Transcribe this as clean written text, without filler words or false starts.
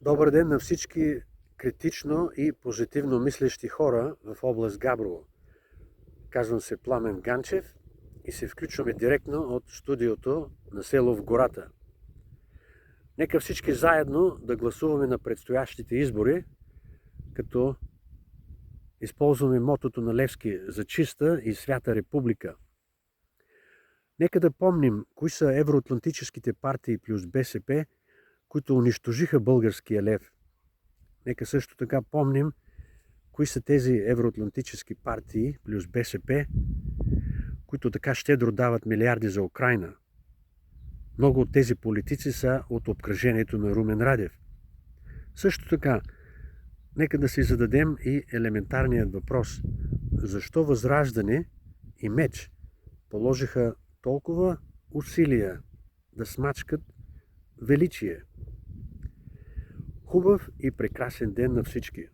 Добър ден на всички критично и позитивно мислещи хора в област Габрово. Казвам се Пламен Ганчев и се включваме директно от студиото на село в гората. Нека всички заедно да гласуваме на предстоящите избори, като използваме мотото на Левски за чиста и свята република. Нека да помним кои са евроатлантическите партии плюс БСП, които унищожиха българския лев. Нека също така помним кои са тези евроатлантически партии плюс БСП, които така щедро дават милиарди за Украйна. Много от тези политици са от обкръжението на Румен Радев. Също така, нека да си зададем и елементарният въпрос. Защо Възраждане и Меч положиха толкова усилия да смачкат величие? Хубав и прекрасен ден на всички!